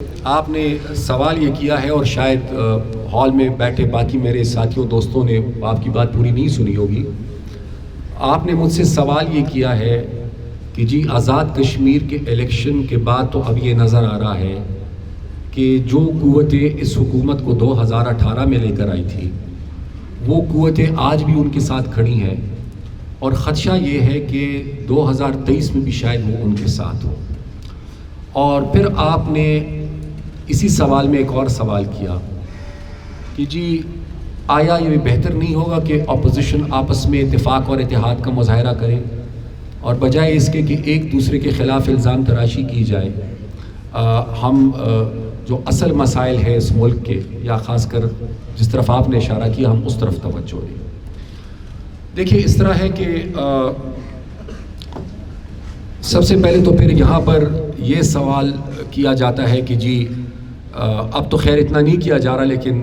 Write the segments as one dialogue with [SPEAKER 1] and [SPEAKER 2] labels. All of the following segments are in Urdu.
[SPEAKER 1] آپ نے سوال یہ کیا ہے اور شاید ہال میں بیٹھے باقی میرے ساتھیوں دوستوں نے آپ کی بات پوری نہیں سنی ہوگی. آپ نے مجھ سے سوال یہ کیا ہے کہ جی آزاد کشمیر کے الیکشن کے بعد تو اب یہ نظر آ رہا ہے کہ جو قوتیں اس حکومت کو 2018 میں لے کر آئی تھی وہ قوتیں آج بھی ان کے ساتھ کھڑی ہیں اور خدشہ یہ ہے کہ 2023 میں بھی شاید وہ ان کے ساتھ ہو. اور پھر آپ نے اسی سوال میں ایک اور سوال کیا کہ جی آیا یہ بہتر نہیں ہوگا کہ اپوزیشن آپس میں اتفاق اور اتحاد کا مظاہرہ کرے اور بجائے اس کے کہ ایک دوسرے کے خلاف الزام تراشی کی جائے ہم جو اصل مسائل ہیں اس ملک کے یا خاص کر جس طرف آپ نے اشارہ کیا ہم اس طرف توجہ دیں. دیکھیے اس طرح ہے کہ سب سے پہلے تو پھر یہاں پر یہ سوال کیا جاتا ہے کہ جی اب تو خیر اتنا نہیں کیا جا رہا لیکن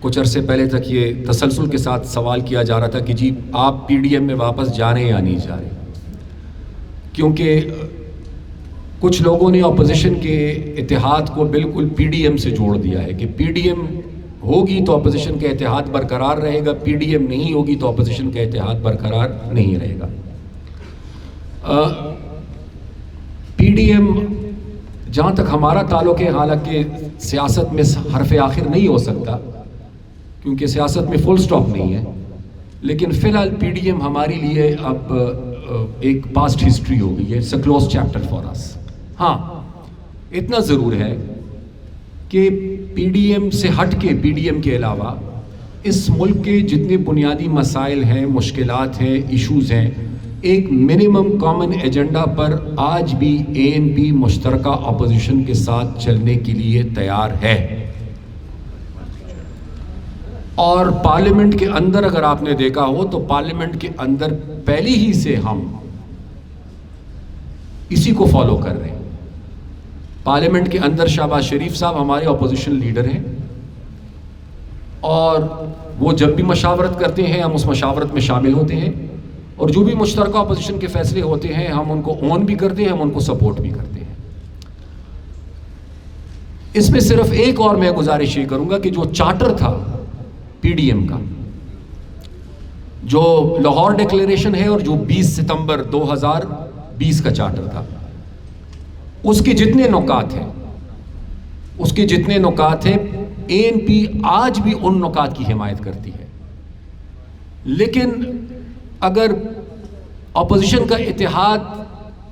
[SPEAKER 1] کچھ عرصے پہلے تک یہ تسلسل کے ساتھ سوال کیا جا رہا تھا کہ جی آپ پی ڈی ایم میں واپس جا رہے ہیں یا نہیں جا رہے, کیونکہ کچھ لوگوں نے اپوزیشن کے اتحاد کو بالکل پی ڈی ایم سے جوڑ دیا ہے کہ پی ڈی ایم ہوگی تو اپوزیشن کا اتحاد برقرار رہے گا, پی ڈی ایم نہیں ہوگی تو اپوزیشن کا اتحاد برقرار نہیں رہے گا. پی ڈی ایم جہاں تک ہمارا تعلق ہے حالانکہ سیاست میں حرف آخر نہیں ہو سکتا کیونکہ سیاست میں فل سٹاپ نہیں ہے, لیکن فی الحال پی ڈی ایم ہمارے لیے اب ایک پاسٹ ہسٹری ہو گئی ہے, it's a close chapter for us. ہاں اتنا ضرور ہے کہ پی ڈی ایم سے ہٹ کے پی ڈی ایم کے علاوہ اس ملک کے جتنے بنیادی مسائل ہیں, مشکلات ہیں, ایشوز ہیں, ایک منیمم کامن ایجنڈا پر آج بھی اے این پی مشترکہ اپوزیشن کے ساتھ چلنے کے لیے تیار ہے. اور پارلیمنٹ کے اندر اگر آپ نے دیکھا ہو تو پارلیمنٹ کے اندر پہلی ہی سے ہم اسی کو فالو کر رہے ہیں. پارلیمنٹ کے اندر شہباز شریف صاحب ہمارے اپوزیشن لیڈر ہیں اور وہ جب بھی مشاورت کرتے ہیں ہم اس مشاورت میں شامل ہوتے ہیں اور جو بھی مشترکہ اپوزیشن کے فیصلے ہوتے ہیں ہم ان کو اون بھی کرتے ہیں, ہم ان کو سپورٹ بھی کرتے ہیں. اس میں صرف ایک اور میں گزارش یہ کروں گا کہ جو چارٹر تھا پی ڈی ایم کا, جو لاہور ڈکلیریشن ہے اور جو 20 ستمبر 2020 کا چارٹر تھا, اس کے جتنے نکات ہیں اے این پی آج بھی ان نکات کی حمایت کرتی ہے. لیکن اگر اپوزیشن کا اتحاد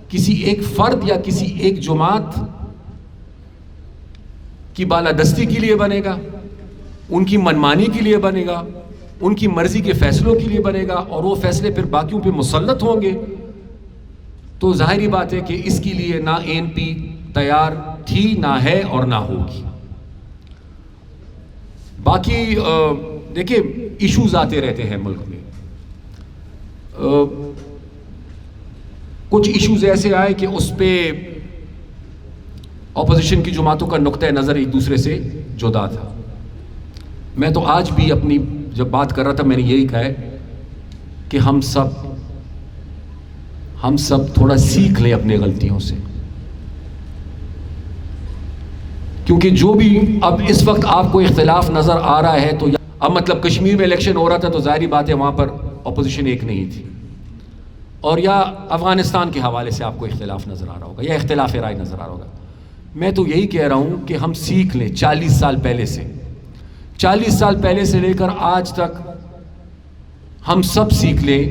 [SPEAKER 1] کسی ایک فرد یا کسی ایک جماعت کی بالادستی کے لیے بنے گا, ان کی منمانی کے لیے بنے گا, ان کی مرضی کے فیصلوں کے لیے بنے گا اور وہ فیصلے پھر باقیوں پہ مسلط ہوں گے, تو ظاہری بات ہے کہ اس کے لیے نہ اے این پی تیار تھی, نہ ہے اور نہ ہوگی. باقی دیکھیں ایشوز آتے رہتے ہیں ملک میں, کچھ ایشوز ایسے آئے کہ اس پہ اپوزیشن کی جماعتوں کا نقطہ نظر ایک دوسرے سے جدا تھا. میں تو آج بھی اپنی جب بات کر رہا تھا میں نے یہی کہا ہے کہ ہم سب تھوڑا سیکھ لیں اپنے غلطیوں سے, کیونکہ جو بھی اب اس وقت آپ کو اختلاف نظر آ رہا ہے تو اب مطلب کشمیر میں الیکشن ہو رہا تھا تو ظاہری بات ہے وہاں پر اپوزیشن ایک نہیں تھی, اور یا افغانستان کے حوالے سے آپ کو اختلاف نظر آ رہا ہوگا یا اختلاف رائے نظر آ رہا ہوگا. میں تو یہی کہہ رہا ہوں کہ ہم سیکھ لیں 40 سال پہلے سے لے کر آج تک ہم سب سیکھ لیں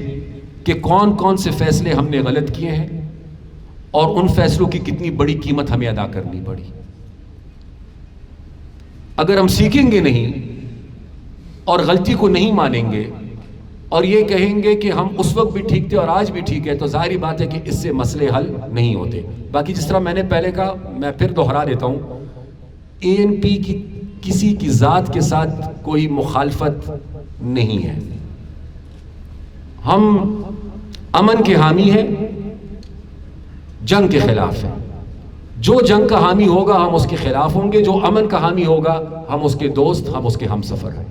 [SPEAKER 1] کہ کون کون سے فیصلے ہم نے غلط کیے ہیں اور ان فیصلوں کی کتنی بڑی قیمت ہمیں ادا کرنی پڑی. اگر ہم سیکھیں گے نہیں اور غلطی کو نہیں مانیں گے اور یہ کہیں گے کہ ہم اس وقت بھی ٹھیک تھے اور آج بھی ٹھیک ہے, تو ظاہری بات ہے کہ اس سے مسئلے حل نہیں ہوتے. باقی جس طرح میں نے پہلے کہا میں پھر دوہرا دیتا ہوں, اے این پی کی کسی کی ذات کے ساتھ کوئی مخالفت نہیں ہے. ہم امن کے حامی ہیں, جنگ کے خلاف ہیں. جو جنگ کا حامی ہوگا ہم اس کے خلاف ہوں گے, جو امن کا حامی ہوگا ہم اس کے دوست, ہم اس کے ہم سفر ہیں.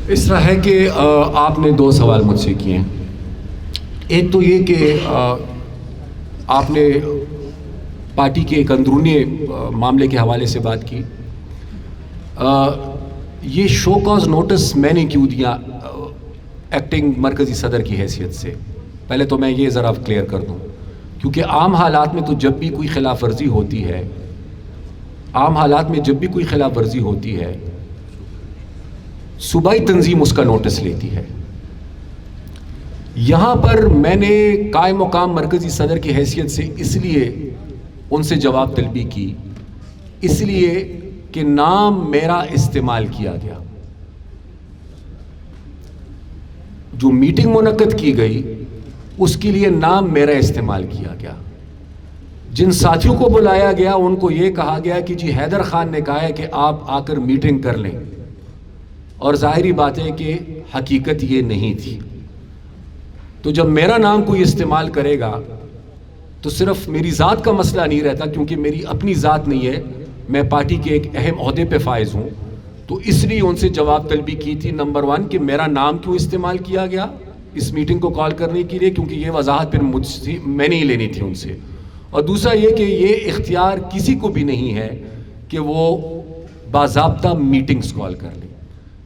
[SPEAKER 1] اس طرح ہے کہ آپ نے 2 سوال مجھ سے کیے ہیں. ایک تو یہ کہ آپ نے پارٹی کے ایک اندرونی معاملے کے حوالے سے بات کی. یہ شو کاز نوٹس میں نے کیوں دیا ایکٹنگ مرکزی صدر کی حیثیت سے؟ پہلے تو میں یہ ذرا کلیئر کر دوں، کیونکہ عام حالات میں تو جب بھی کوئی خلاف ورزی ہوتی ہے، صوبائی تنظیم اس کا نوٹس لیتی ہے. یہاں پر میں نے قائم مقام مرکزی صدر کی حیثیت سے اس لیے ان سے جواب طلبی کی، اس لیے کہ نام میرا استعمال کیا گیا. جو میٹنگ منعقد کی گئی اس کے لیے نام میرا استعمال کیا گیا. جن ساتھیوں کو بلایا گیا ان کو یہ کہا گیا کہ جی حیدر خان نے کہا ہے کہ آپ آ کر میٹنگ کر لیں، اور ظاہری بات ہے کہ حقیقت یہ نہیں تھی. تو جب میرا نام کوئی استعمال کرے گا تو صرف میری ذات کا مسئلہ نہیں رہتا، کیونکہ میری اپنی ذات نہیں ہے، میں پارٹی کے ایک اہم عہدے پہ فائز ہوں. تو اس لیے ان سے جواب طلبی کی تھی. نمبر 1 کہ میرا نام کیوں استعمال کیا گیا اس میٹنگ کو کال کرنے کے لیے، کیونکہ یہ وضاحت پھر مجھ سے میں نے ہی لینی تھی ان سے. اور دوسرا یہ کہ یہ اختیار کسی کو بھی نہیں ہے کہ وہ باضابطہ میٹنگز کال کر لیں.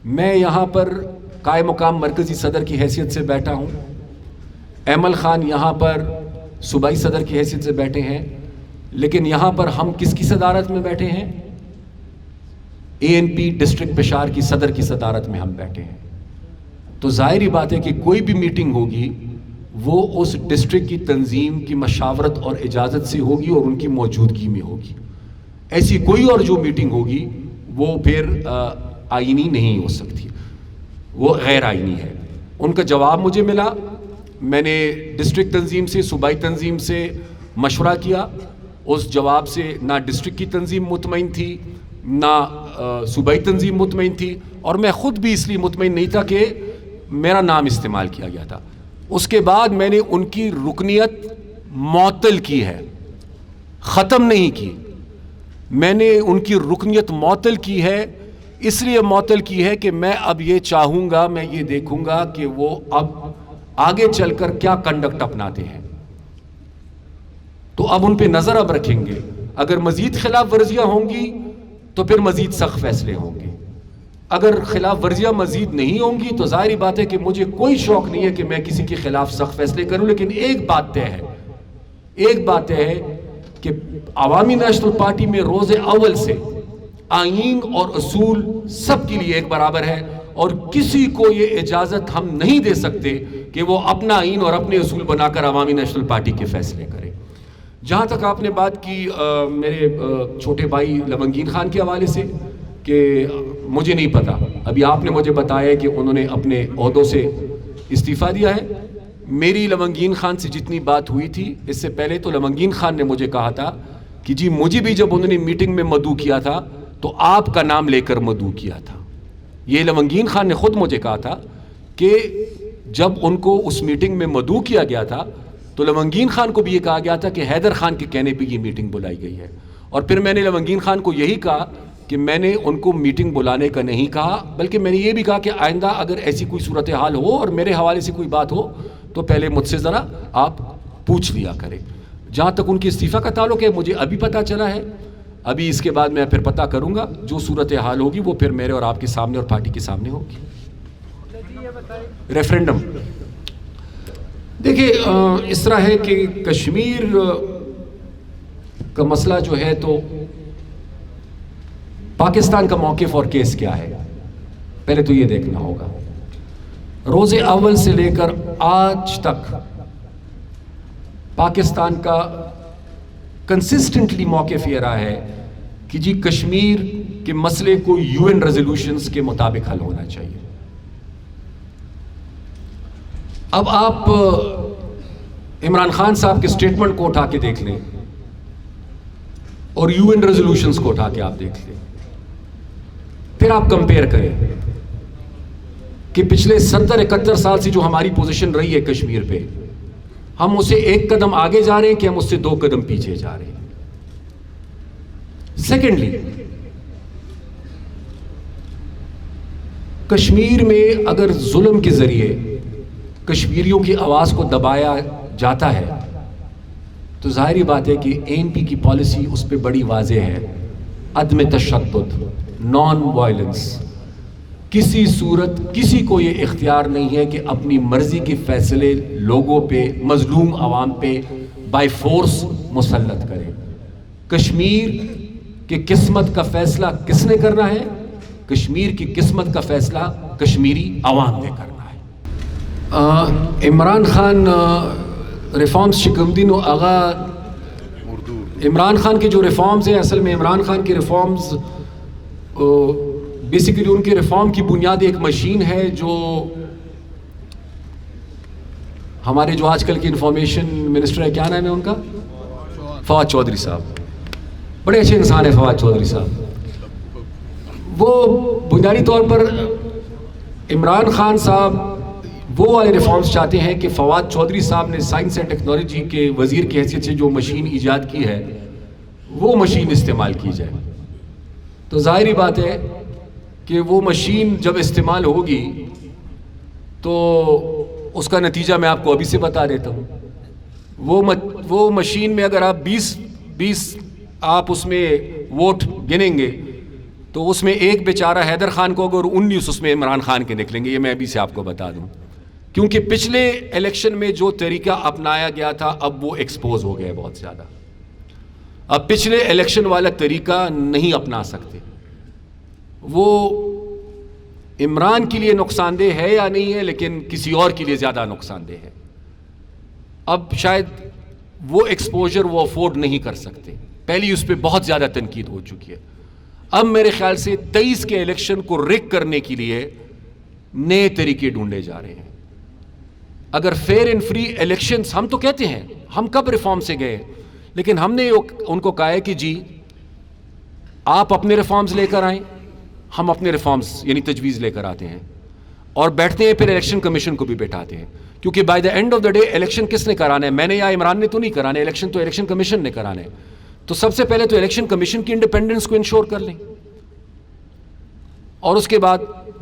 [SPEAKER 1] میں یہاں پر قائم مقام مرکزی صدر کی حیثیت سے بیٹھا ہوں، ایمل خان یہاں پر صوبائی صدر کی حیثیت سے بیٹھے ہیں، لیکن یہاں پر ہم کس کی صدارت میں بیٹھے ہیں؟ ANP ڈسٹرکٹ پشاور کی صدر کی صدارت میں ہم بیٹھے ہیں. تو ظاہری بات ہے کہ کوئی بھی میٹنگ ہوگی وہ اس ڈسٹرکٹ کی تنظیم کی مشاورت اور اجازت سے ہوگی اور ان کی موجودگی میں ہوگی. ایسی کوئی اور جو میٹنگ ہوگی وہ پھر آئینی نہیں ہو سکتی، وہ غیر آئینی ہے. ان کا جواب مجھے ملا، میں نے ڈسٹرکٹ تنظیم سے صوبائی تنظیم سے مشورہ کیا. اس جواب سے نہ ڈسٹرکٹ کی تنظیم مطمئن تھی نہ صوبائی تنظیم مطمئن تھی، اور میں خود بھی اس لیے مطمئن نہیں تھا کہ میرا نام استعمال کیا گیا تھا. اس کے بعد میں نے ان کی رکنیت معطل کی ہے، ختم نہیں کی. میں نے ان کی رکنیت معطل کی ہے، اس لیے معطل کی ہے کہ میں اب یہ چاہوں گا، میں یہ دیکھوں گا کہ وہ اب آگے چل کر کیا کنڈکٹ اپناتے ہیں. تو اب ان پہ نظر اب رکھیں گے. اگر مزید خلاف ورزیاں ہوں گی تو پھر مزید سخت فیصلے ہوں گے. اگر خلاف ورزیاں مزید نہیں ہوں گی تو ظاہری بات ہے کہ مجھے کوئی شوق نہیں ہے کہ میں کسی کے خلاف سخت فیصلے کروں. لیکن ایک بات طے ہے کہ عوامی نیشنل پارٹی میں روز اول سے آئین اور اصول سب کے لیے ایک برابر ہے، اور کسی کو یہ اجازت ہم نہیں دے سکتے کہ وہ اپنا آئین اور اپنے اصول بنا کر عوامی نیشنل پارٹی کے فیصلے کرے. جہاں تک آپ نے بات کی میرے چھوٹے بھائی لونگین خان کے حوالے سے، کہ مجھے نہیں پتا، ابھی آپ نے مجھے بتایا کہ انہوں نے اپنے عہدوں سے استعفیٰ دیا ہے. میری لونگین خان سے جتنی بات ہوئی تھی اس سے پہلے تو لونگین خان نے مجھے کہا تھا کہ جی مجھے بھی جب انہوں نے میٹنگ میں مدعو کیا تھا تو آپ کا نام لے کر مدعو کیا تھا. یہ لونگین خان نے خود مجھے کہا تھا کہ جب ان کو اس میٹنگ میں مدعو کیا گیا تھا تو لونگین خان کو بھی یہ کہا گیا تھا کہ حیدر خان کے کہنے پہ یہ میٹنگ بلائی گئی ہے. اور پھر میں نے لونگین خان کو یہی کہا کہ میں نے ان کو میٹنگ بلانے کا نہیں کہا، بلکہ میں نے یہ بھی کہا کہ آئندہ اگر ایسی کوئی صورتحال ہو اور میرے حوالے سے کوئی بات ہو تو پہلے مجھ سے ذرا آپ پوچھ لیا کریں. جہاں تک ان کی استعفیٰ کا تعلق ہے مجھے ابھی پتہ چلا ہے، ابھی اس کے بعد میں پھر پتہ کروں گا. جو صورتحال ہوگی وہ پھر میرے اور آپ کے سامنے اور پارٹی کے سامنے ہوگی. ریفرینڈم دیکھیے اس طرح ہے کہ کشمیر کا مسئلہ جو ہے تو پاکستان کا موقف اور کیس کیا ہے پہلے تو یہ دیکھنا ہوگا. روز اول سے لے کر آج تک پاکستان کا کنسسٹنٹلی موقف یہ رہا ہے کہ جی کشمیر کے مسئلے کو UN ریزولوشنز کے مطابق حل ہونا چاہیے. اب آپ عمران خان صاحب کے سٹیٹمنٹ کو اٹھا کے دیکھ لیں اور UN ریزولوشنز کو اٹھا کے آپ دیکھ لیں، پھر آپ کمپیئر کریں کہ پچھلے 70-71 سال سے جو ہماری پوزیشن رہی ہے کشمیر پہ، ہم اسے ایک قدم آگے جا رہے ہیں کہ ہم اس سے 2 قدم پیچھے جا رہے ہیں. سیکنڈلی، کشمیر میں اگر ظلم کے ذریعے کشمیریوں کی آواز کو دبایا جاتا ہے تو ظاہری بات ہے کہ ANP کی پالیسی اس پہ بڑی واضح ہے، عدم تشدد، نان وائلنس. کسی صورت کسی کو یہ اختیار نہیں ہے کہ اپنی مرضی کے فیصلے لوگوں پہ، مظلوم عوام پہ بائی فورس مسلط کرے. کشمیر کی قسمت کا فیصلہ کس نے کرنا ہے؟ کشمیر کی قسمت کا فیصلہ کشمیری عوام نے کرنا ہے. عمران خان ریفارمز شکمدین و آغا، عمران خان کے جو ریفارمز ہیں، اصل میں عمران خان کے ریفارمز بیسیکلی ان کے ریفارم کی بنیاد ایک مشین ہے جو ہمارے جو آج کل کے انفارمیشن منسٹر ہے، کیا نام ہے ان کا؟ فواد چودھری صاحب. بڑے اچھے انسان ہیں فواد چودھری صاحب. وہ بنیادی طور پر عمران خان صاحب وہ والے ریفارمز چاہتے ہیں کہ فواد چودھری صاحب نے سائنس اینڈ ٹیکنالوجی کے وزیر کی حیثیت سے جو مشین ایجاد کی ہے وہ مشین استعمال کی جائے. تو ظاہری بات ہے کہ وہ مشین جب استعمال ہوگی تو اس کا نتیجہ میں آپ کو ابھی سے بتا دیتا ہوں. وہ مشین میں اگر آپ 20 آپ اس میں ووٹ گنیں گے تو اس میں ایک بیچارہ حیدر خان کو اور 19 اس میں عمران خان کے نکلیں گے. یہ میں ابھی سے آپ کو بتا دوں، کیونکہ پچھلے الیکشن میں جو طریقہ اپنایا گیا تھا اب وہ ایکسپوز ہو گیا بہت زیادہ. اب پچھلے الیکشن والا طریقہ نہیں اپنا سکتے. وہ عمران کے لیے نقصان دہ ہے یا نہیں ہے، لیکن کسی اور کے لیے زیادہ نقصان دہ ہے. اب شاید وہ ایکسپوجر وہ افورڈ نہیں کر سکتے. پہلی اس پہ بہت زیادہ تنقید ہو چکی ہے. اب میرے خیال سے 23 کے الیکشن کو ریگ کرنے کے لیے نئے طریقے ڈھونڈے جا رہے ہیں. اگر فیئر اینڈ فری الیکشنز، ہم تو کہتے ہیں ہم کب ریفارم سے گئے، لیکن ہم نے ان کو کہا ہے کہ جی آپ اپنے ریفارمز لے کر آئیں، ہم اپنے ریفارمز یعنی تجویز لے کر آتے ہیں اور بیٹھتے ہیں، پھر الیکشن کمیشن کو بھی بیٹھاتے ہیں. کیونکہ by the and of the day election کس نے کرانا ہے؟ میں نے یا عمران نے تو نہیں کرانا ہے. الیکشن تو الیکشن کمیشن نے کرانا ہے. تو سب سے پہلے تو الیکشن کمیشن کی انڈیپینڈنس کو انشور کر لیں اور اس کے بعد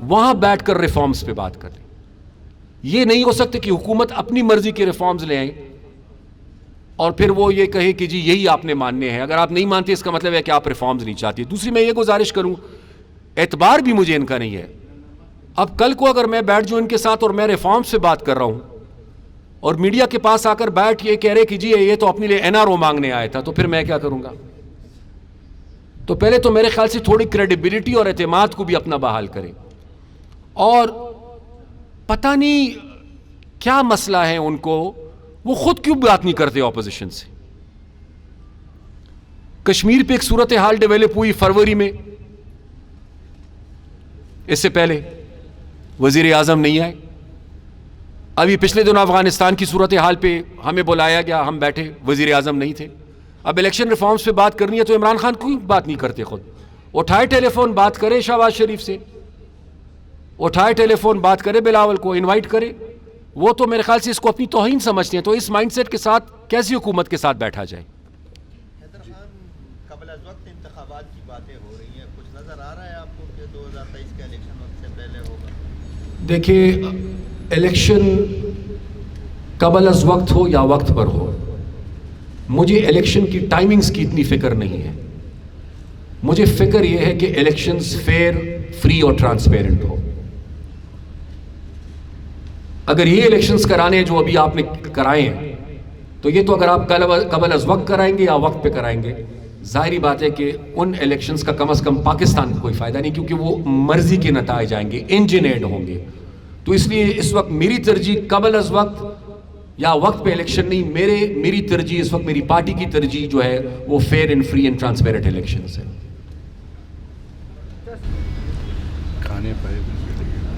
[SPEAKER 1] وہاں بیٹھ کر ریفارمز پہ بات کر لیں. یہ نہیں ہو سکتا کہ حکومت اپنی مرضی کے ریفارمز لے آئیں اور پھر وہ یہ کہے کہ جی یہی آپ نے ماننے ہیں. اگر آپ نہیں مانتے اس کا مطلب ہے کہ آپ ریفارمز نہیں چاہتے. دوسری میں یہ گزارش کروں، اعتبار بھی مجھے ان کا نہیں ہے. اب کل کو اگر میں بیٹھ جاؤں ان کے ساتھ اور میں ریفارم سے بات کر رہا ہوں اور میڈیا کے پاس آ کر بیٹھ یہ کہہ رہے کہ جی یہ تو اپنے لیے NRO مانگنے آیا تھا، تو پھر میں کیا کروں گا؟ تو پہلے تو میرے خیال سے تھوڑی کریڈیبلٹی اور اعتماد کو بھی اپنا بحال کریں. اور پتہ نہیں کیا مسئلہ ہے ان کو، وہ خود کیوں بات نہیں کرتے اپوزیشن سے. کشمیر پہ ایک صورتحال ڈیولپ ہوئی فروری میں، اس سے پہلے وزیر اعظم نہیں آئے. ابھی پچھلے دنوں افغانستان کی صورتحال پہ ہمیں بلایا گیا، ہم بیٹھے، وزیر اعظم نہیں تھے. اب الیکشن ریفارمز پہ بات کرنی ہے تو عمران خان کوئی بات نہیں کرتے. خود اٹھائے ٹیلی فون بات کرے شہباز شریف سے، اٹھائے ٹیلی فون بات کرے بلاول کو انوائٹ کرے. وہ تو میرے خیال سے اس کو اپنی توہین سمجھتے ہیں. تو اس مائنڈ سیٹ کے ساتھ کیسی حکومت کے ساتھ بیٹھا جائے؟
[SPEAKER 2] حیدر خان، قبل از وقت انتخابات کی باتیں ہو رہی ہیں، کچھ نظر آ رہا ہے آپ کو کہ 2023 کا الیکشن وقت سے پہلے ہوگا؟
[SPEAKER 1] دیکھیے، الیکشن قبل از وقت ہو یا وقت پر ہو، مجھے الیکشن کی ٹائمنگز کی اتنی فکر نہیں ہے. مجھے فکر یہ ہے کہ الیکشنز فیئر، فری اور ٹرانسپیرنٹ ہو. اگر یہ الیکشنز کرانے جو ابھی آپ نے کرائے ہیں تو یہ تو اگر آپ قبل از وقت کرائیں گے یا وقت پہ کرائیں گے، ظاہری بات ہے کہ ان الیکشنز کا کم از کم پاکستان کو کوئی فائدہ نہیں، کیونکہ وہ مرضی کے نتائج آئیں گے، انجینئرڈ ہوں گے. تو اس لیے اس وقت میری ترجیح قبل از وقت یا وقت پہ الیکشن نہیں، میری ترجیح اس وقت، میری پارٹی کی ترجیح جو ہے وہ fair and free and transparent elections ہے.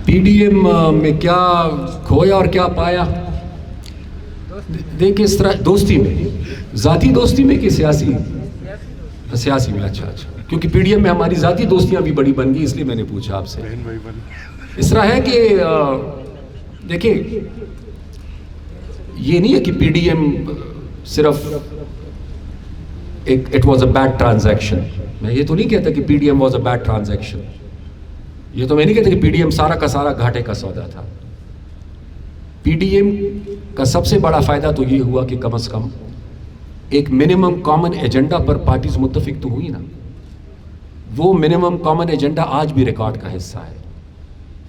[SPEAKER 1] پی ڈی ایم میں کیا کھویا اور کیا پایا؟ دیکھیں اس طرح دوستی میں، ذاتی دوستی میں کہ سیاسی میں، اچھا کیونکہ پی ڈی ایم میں ہماری ذاتی دوستیاں بھی بڑی بن گئی، اس لیے میں نے پوچھا آپ سے. اس طرح ہے کہ دیکھیں، یہ نہیں ہے کہ پی ڈی ایم صرف it was a bad transaction. میں یہ تو نہیں کہتا کہ P D M was a bad transaction. یہ تو میں نہیں کہتا کہ پی ڈی ایم سارا کا سارا گھاٹے کا سودا تھا. پی ڈی ایم کا سب سے بڑا فائدہ تو یہ ہوا کہ کم از کم ایک منیمم کامن ایجنڈا پر پارٹیز متفق تو ہوئی نا. وہ منیمم کامن ایجنڈا آج بھی ریکارڈ کا حصہ ہے.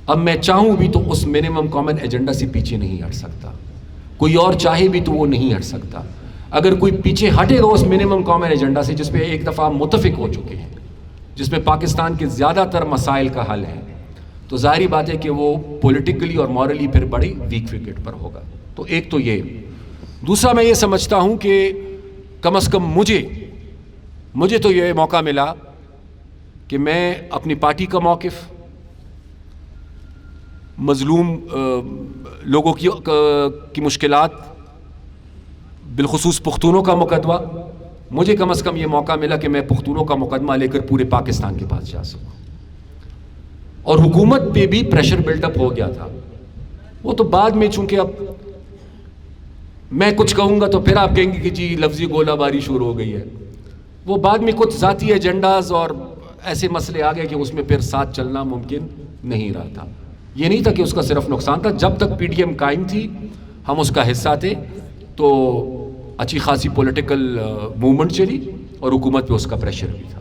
[SPEAKER 1] اب میں چاہوں بھی تو اس منیمم کامن ایجنڈا سے پیچھے نہیں ہٹ سکتا, کوئی اور چاہے بھی تو وہ نہیں ہٹ سکتا. اگر کوئی پیچھے ہٹے گا اس منیمم کامن ایجنڈا سے جس پہ ایک دفعہ متفق ہو چکے ہیں, جس میں پاکستان کے زیادہ تر مسائل کا حل ہے, تو ظاہری بات ہے کہ وہ پولیٹیکلی اور مورلی پھر بڑی ویک وکٹ پر ہوگا. تو ایک تو یہ. دوسرا میں یہ سمجھتا ہوں کہ کم از کم مجھے تو یہ موقع ملا کہ میں اپنی پارٹی کا موقف, مظلوم لوگوں کی مشکلات, بالخصوص پختونوں کا مقدمہ, مجھے کم از کم یہ موقع ملا کہ میں پختونوں کا مقدمہ لے کر پورے پاکستان کے پاس جا سکوں. اور حکومت پہ بھی پریشر بلڈ اپ ہو گیا تھا. وہ تو بعد میں, چونکہ اب میں کچھ کہوں گا تو پھر آپ کہیں گے کہ جی لفظی گولہ باری شروع ہو گئی ہے. وہ بعد میں کچھ ذاتی ایجنڈاز اور ایسے مسئلے آ گئے کہ اس میں پھر ساتھ چلنا ممکن نہیں رہا تھا. یہ نہیں تھا کہ اس کا صرف نقصان تھا. جب تک پی ڈی ایم قائم تھی ہم اس کا حصہ تھے, تو اچھی خاصی پولیٹیکل موومنٹ چلی اور حکومت پہ اس کا پریشر بھی تھا.